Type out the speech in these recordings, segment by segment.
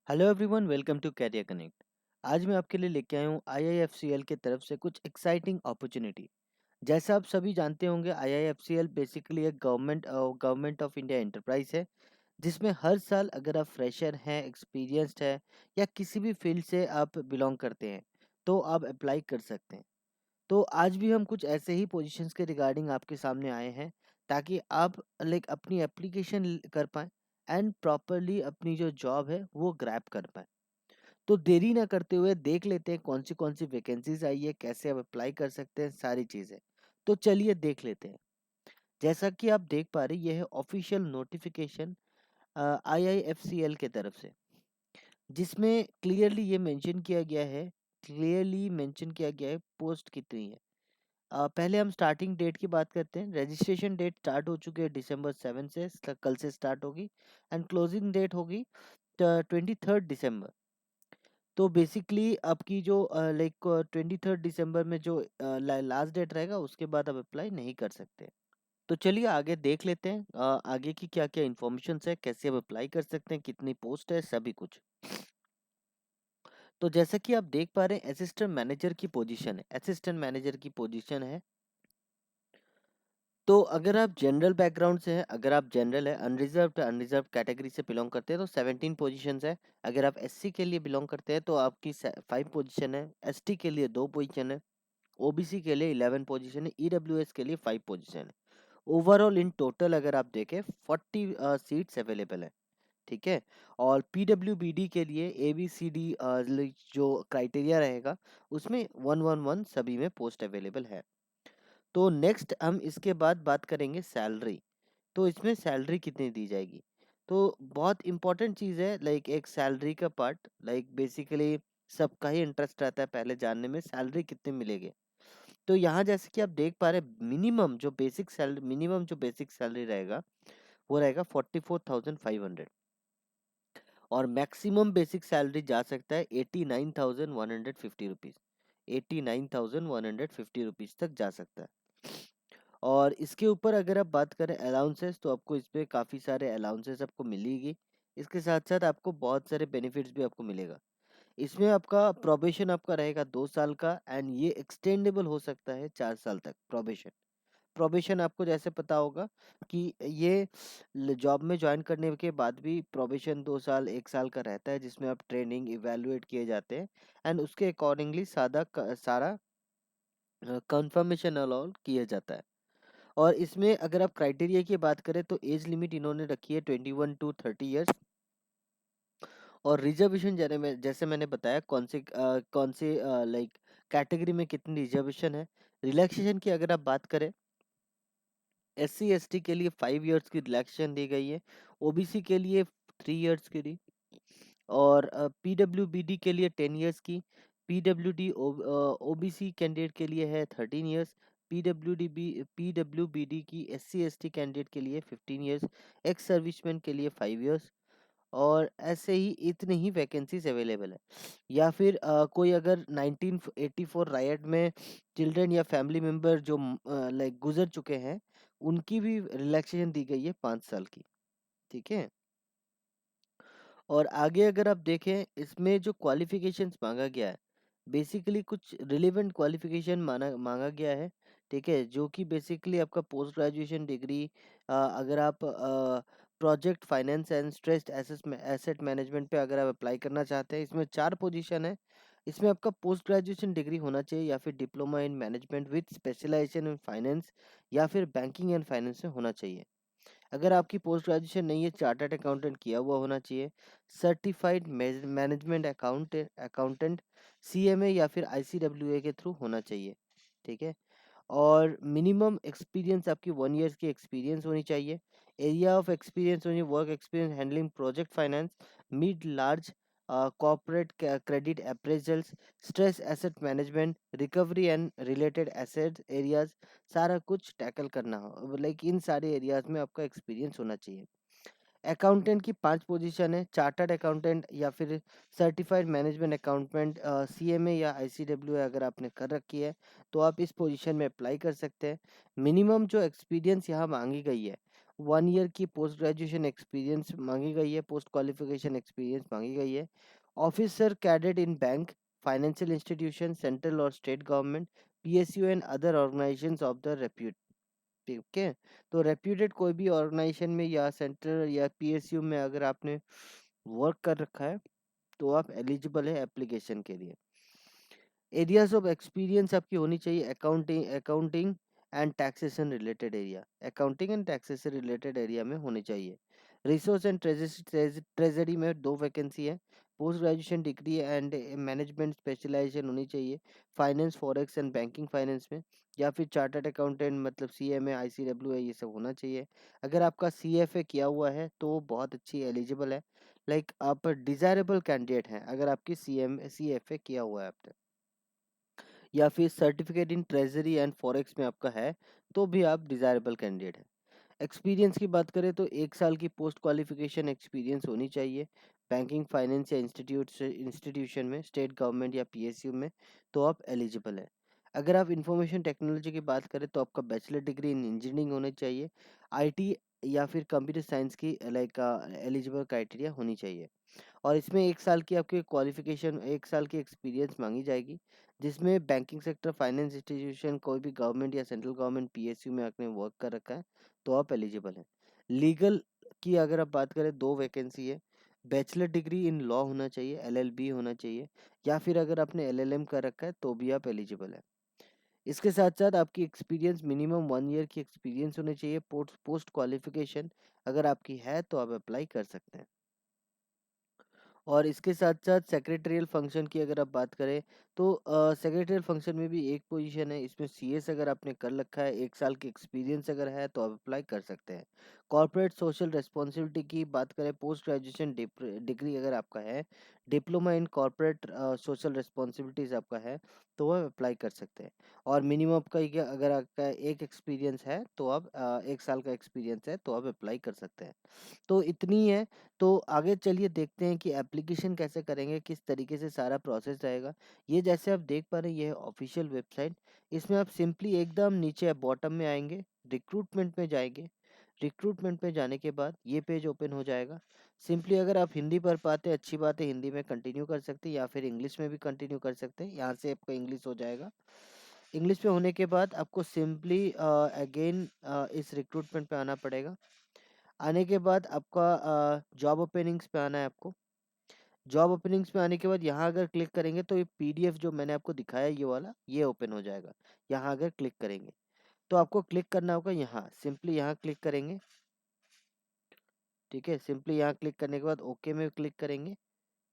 Hello everyone, welcome to Career Connect. आज मैं आपके लिए लेके आया हूँ आईआईएफसीएल की तरफ से कुछ एक्साइटिंग अपॉर्चुनिटी। जैसा आप सभी जानते होंगे, आईआईएफसीएल बेसिकली एक गवर्नमेंट ऑफ इंडिया एंटरप्राइज है, जिसमें हर साल अगर आप फ्रेशर हैं, एक्सपीरियंस्ड है या किसी भी फील्ड से आप बिलोंग करते हैं तो आप अप्लाई कर सकते हैं। तो आज भी हम कुछ ऐसे ही पोजीशंस के रिगार्डिंग आपके सामने आए हैं, ताकि आप अपनी एप्लीकेशन कर पाएँ एंड प्रॉपरली अपनी जो जॉब है वो ग्रैब कर पाएँ। तो देरी ना करते हुए देख लेते हैं कौन सी वैकेंसीज आई है, कैसे आप अप्लाई कर सकते हैं, सारी चीज़ें। तो चलिए देख लेते हैं। जैसा कि आप देख पा रहे हैं, ये है ऑफिशियल नोटिफिकेशन आईआईएफसीएल के तरफ से, जिसमें क्लियरली मेंशन किया गया है पोस्ट कितनी है। पहले हम स्टार्टिंग डेट की बात करते हैं। रजिस्ट्रेशन डेट स्टार्ट हो चुकी है December 7 से, कल से स्टार्ट होगी एंड क्लोजिंग डेट होगी 23rd December। तो बेसिकली आपकी जो 23rd December में जो लास्ट डेट रहेगा, उसके बाद आप अप्लाई नहीं कर सकते। तो चलिए आगे देख लेते हैं आगे की क्या क्या इन्फॉर्मेशन है, कैसे आप अप्लाई कर सकते हैं, कितनी पोस्ट है, सभी कुछ। तो जैसा कि आप देख पा रहे हैं, असिस्टेंट मैनेजर की पोजीशन है। तो अगर आप जनरल बैकग्राउंड से हैं, अगर आप जनरल है, अनरिजर्व कैटेगरी से बिलोंग करते हैं तो 17 पोजीशंस है। अगर आप एससी के लिए बिलोंग करते हैं तो आपकी 5 पोजीशन है। एसटी के लिए 2 पोजीशन है। ओबीसी के लिए 11 पोजीशन है। ईडब्ल्यूएस के लिए 5 पोजीशन है। ओवरऑल इन टोटल अगर आप देखें 40 सीट्स अवेलेबल है। ठीक है। और पीडब्ल्यूबीडी के लिए एबीसीडी जो क्राइटेरिया रहेगा, उसमें 111 सभी में पोस्ट अवेलेबल है। तो नेक्स्ट हम इसके बाद बात करेंगे सैलरी। तो इसमें सैलरी कितनी दी जाएगी। तो बहुत इंपॉर्टेंट चीज़ है, एक सैलरी का पार्ट, बेसिकली सबका ही इंटरेस्ट रहता है पहले जानने में सैलरी कितनी मिलेगी। तो यहाँ जैसे कि आप देख पा रहे हैं, मिनिमम जो बेसिक सैलरी रहेगा वो रहेगा 44,500। और मैक्सिमम बेसिक सैलरी जा सकता है 89,150 रुपीज़। 89,150 रुपीज़ तक जा सकता है। और इसके ऊपर अगर आप बात करें अलाउंसेस, तो आपको इस पे काफ़ी सारे अलाउंसेस आपको मिलेगी। इसके साथ साथ आपको बहुत सारे बेनिफिट्स भी आपको मिलेगा। इसमें आपका प्रोबेशन आपका रहेगा 2 साल का एंड ये एक्सटेंडेबल हो सकता है 4 साल तक। प्रोबेशन प्रोबेशन आपको जैसे पता होगा कि ये जॉब में ज्वाइन करने के बाद भी प्रोबेशन 2 साल 1 साल का रहता है, जिसमें आप ट्रेनिंग इवेलुएट किए जाते हैं एंड उसके अकॉर्डिंगली सारा कंफर्मेशन अलाउ किया जाता है। और इसमें अगर आप क्राइटेरिया की बात करें तो एज लिमिट इन्होंने रखी है 21 to 30 ईयर्स। और रिजर्वेशन जैसे मैंने बताया कौन से कैटेगरी में कितनी रिजर्वेशन है। रिलैक्सेशन की अगर आप बात करें, एससी एसटी के लिए 5 ईयर्स की रिलैक्सेशन दी गई है। ओबीसी के लिए 3 ईयर्स की दी। और पीडब्ल्यूबीडी के लिए 10 ईयर्स की। पीडब्ल्यूडी ओबीसी कैंडिडेट के लिए है 13 ईयर्स। पीडब्ल्यूबीडी की एससी एसटी कैंडिडेट के लिए 15 ईयर्स। एक्स सर्विसमैन के लिए 5 ईयर्स। और ऐसे ही इतनी ही वैकेंसीज अवेलेबल है। या फिर कोई अगर 1984 रायट में चिल्ड्रन या फैमिली मेंबर जो गुजर चुके हैं, उनकी भी रिलैक्सेशन दी गई है 5 साल की। ठीक है। और आगे अगर आप देखें, इसमें जो क्वालिफिकेशंस मांगा गया है, बेसिकली कुछ रिलेवेंट क्वालिफिकेशन मांगा गया है। ठीक है, जो कि बेसिकली आपका पोस्ट ग्रेजुएशन डिग्री, अगर आप project finance and stressed asset management पे अगर आप अप्लाई करना चाहते हैं, इसमें 4 पोजीशन है। इसमें आपका पोस्ट ग्रेजुएशन डिग्री होना चाहिए या फिर diploma in management with specialisation in finance या फिर बैंकिंग एंड फाइनेंस में होना चाहिए। अगर आपकी पोस्ट ग्रेजुएशन नहीं है, चार्टर्ड अकाउंटेंट किया हुआ होना चाहिए। सर्टिफाइड मैनेजमेंट अकाउंटेंट सीएमए या फिर आईसीडब्ल्यूए के थ्रू होना चाहिए। ठीक है। और मिनिमम एक्सपीरियंस आपकी 1 ईयर्स की एक्सपीरियंस होनी चाहिए। एरिया ऑफ एक्सपीरियंस होनी, work experience handling project finance, mid large corporate credit appraisals, stress asset management, recovery and related asset areas, सारा कुछ टैकल करना हो, इन सारे एरियाज में आपका एक्सपीरियंस होना चाहिए। अकाउंटेंट की 5 पोजीशन है। चार्टर्ड अकाउंटेंट या फिर सर्टिफाइड मैनेजमेंट अकाउंटेंट, सीएमए या आईसीडब्ल्यू अगर आपने कर रखी है तो आप इस पोजीशन में अप्लाई कर सकते हैं। मिनिमम जो एक्सपीरियंस यहाँ मांगी गई है 1 ईयर की पोस्ट ग्रेजुएशन एक्सपीरियंस मांगी गई है, पोस्ट क्वालिफिकेशन एक्सपीरियंस मांगी गई है। ऑफिसर कैडेट इन बैंक, फाइनेंशियल इंस्टीट्यूशन, सेंट्रल और state government, PSU and other organisations of the repute. ठीक है, तो रेप्यूटेड कोई भी ऑर्गेनाइजेशन में या सेंट्रल या पीएसयू में अगर आपने वर्क कर रखा है तो आप एलिजिबल है एप्लीकेशन के लिए। एरियाज ऑफ एक्सपीरियंस आपकी होनी चाहिए accounting and taxation related area, accounting and taxation related area में होनी चाहिए। रिसोर्स एंड ट्रेजरी में 2 वैकेंसी है। Post graduation degree and management specialisation होनी चाहिए finance, forex and banking finance में, या फिर चार्टर्ड अकाउंटेंट मतलब सीएमए, आईसीडब्ल्यूए ये सब होना चाहिए। अगर आपका सीएफए किया हुआ है तो बहुत अच्छी एलिजिबल है, लाइक आप डिजायरेबल कैंडिडेट हैं अगर आपकी सीएफए किया हुआ है आपने, या फिर certificate in treasury and forex में आपका है तो भी आप डिजायरेबल कैंडिडेट हैं। एक्सपीरियंस की बात करें तो 1 साल की पोस्ट क्वालिफिकेशन एक्सपीरियंस होनी चाहिए बैंकिंग, फाइनेंस या इंस्टीट्यूशन में, स्टेट गवर्नमेंट या पीएसयू में, तो आप एलिजिबल है। अगर आप इंफॉर्मेशन टेक्नोलॉजी की बात करें तो आपका बैचलर डिग्री इन इंजीनियरिंग होनी चाहिए, आईटी या फिर कंप्यूटर साइंस की लाइक एलिजिबल क्राइटेरिया होनी चाहिए। और इसमें 1 साल की आपकी क्वालिफिकेशन, 1 साल की एक्सपीरियंस मांगी जाएगी, जिसमें बैंकिंग सेक्टर, फाइनेंस इंस्टीट्यूशन, कोई भी गवर्नमेंट या सेंट्रल गवर्नमेंट पीएसयू में आपने वर्क कर रखा है तो आप एलिजिबल हैं। लीगल की अगर आप बात करें 2 वैकेंसी है। बैचलर डिग्री इन लॉ होना चाहिए, एलएलबी होना चाहिए, या फिर अगर आपने एलएलएम कर रखा है तो भी आप एलिजिबल है। इसके साथ साथ आपकी एक्सपीरियंस मिनिमम 1 ईयर की एक्सपीरियंस होनी चाहिए। पोस्ट पोस्ट क्वालिफिकेशन अगर आपकी है तो आप अप्लाई कर सकते हैं। और इसके साथ-साथ सेक्रेटरियल फंक्शन की अगर आप बात करें तो सेक्रेटरियल फंक्शन में भी एक पोजीशन है, इसमें सीएस अगर आपने कर रखा है, 1 साल की एक्सपीरियंस अगर है तो आप अप्लाई कर सकते हैं। कॉर्पोरेट सोशल रिस्पॉन्सिबिलिटी की बात करें, पोस्ट ग्रेजुएशन डिग्री अगर आपका है, diploma in corporate social responsibilities आपका है, तो आप अप्लाई कर सकते हैं। और मिनिमम आपका ये अगर आपका एक एक्सपीरियंस है तो आप 1 साल का एक्सपीरियंस है तो आप अप्लाई कर सकते हैं। तो इतनी है। तो आगे चलिए देखते हैं कि एप्लीकेशन कैसे करेंगे, किस तरीके से सारा प्रोसेस रहेगा। ये जैसे आप देख पा रहे हैं ये है ऑफिशियल वेबसाइट। इसमें आप सिंपली एकदम नीचे बॉटम में आएँगे, रिक्रूटमेंट में जाएँगे। रिक्रूटमेंट में जाने के बाद ये पेज ओपन हो जाएगा। सिंपली अगर आप हिंदी पढ़ पाते हैं अच्छी बात है, हिंदी में कंटिन्यू कर सकते हैं या फिर इंग्लिश में भी कंटिन्यू कर सकते हैं। यहाँ से आपका इंग्लिश हो जाएगा। इंग्लिश में होने के बाद आपको सिंपली अगेन इस रिक्रूटमेंट पे आना पड़ेगा। आने के बाद आपका जॉब ओपनिंग्स पे आना है आपको। जॉब ओपनिंग्स पे आने के बाद यहाँ अगर क्लिक करेंगे तो ये पीडीएफ जो मैंने आपको दिखाया ये वाला, ये ओपन हो जाएगा। यहाँ अगर क्लिक करेंगे तो आपको क्लिक करना होगा यहाँ, सिंपली यहाँ क्लिक करेंगे। ठीक है, सिंपली यहाँ क्लिक करने के बाद ओके में क्लिक करेंगे।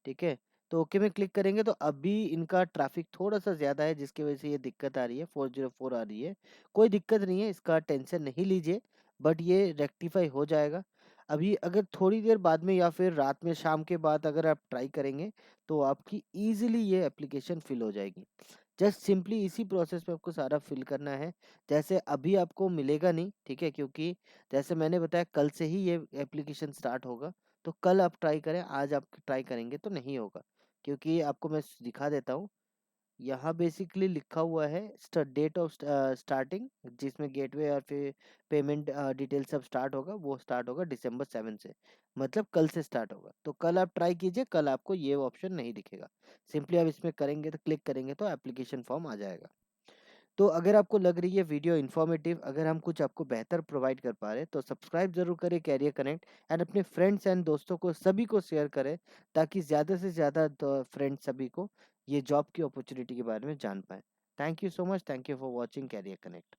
ठीक है, तो ओके में क्लिक करेंगे तो अभी इनका ट्रैफिक थोड़ा-सा ज़्यादा है जिसकी वज़ह से ये दिक्कत आ रही है, 404 आ रही है। कोई दिक्कत नहीं है, इसका टेंशन नहीं लीजिए, बट ये रेक्टिफ़ाई हो जाएगा। अभी अगर थोड़ी देर बाद में या फिर रात में, शाम के बाद अगर आप ट्राई करेंगे, तो आपकी ईज़िली ये एप्लीकेशन फ़िल हो जाएगी। जस्ट सिंपली इसी प्रोसेस में आपको सारा फ़िल करना है। जैसे अभी आपको मिलेगा नहीं, ठीक है? क्योंकि जैसे मैंने बताया कल से ही ये एप्लीकेशन स्टार्ट होगा। तो कल आप ट्राई करें, आज आप ट्राई करेंगे तो नहीं होगा। क्योंकि आपको मैं दिखा देता हूँ, यहाँ बेसिकली लिखा हुआ है डेट ऑफ स्टार्टिंग, जिसमें गेटवे और फिर पेमेंट डिटेल सब स्टार्ट होगा, वो स्टार्ट होगा दिसंबर 7 से, मतलब कल से स्टार्ट होगा। तो कल आप ट्राई कीजिए, कल आपको ये ऑप्शन नहीं दिखेगा। सिंपली आप इसमें करेंगे तो क्लिक करेंगे तो एप्लीकेशन फॉर्म आ जाएगा। तो अगर आपको लग रही है वीडियो इन्फॉर्मेटिव, अगर हम कुछ आपको बेहतर प्रोवाइड कर पा रहे हैं तो सब्सक्राइब ज़रूर करें कैरियर कनेक्ट, एंड अपने फ्रेंड्स एंड दोस्तों को सभी को शेयर करें, ताकि ज़्यादा से ज़्यादा फ्रेंड्स सभी को ये जॉब की अपॉर्चुनिटी के बारे में जान पाएँ। Thank you so much, thank you for watching Career connect.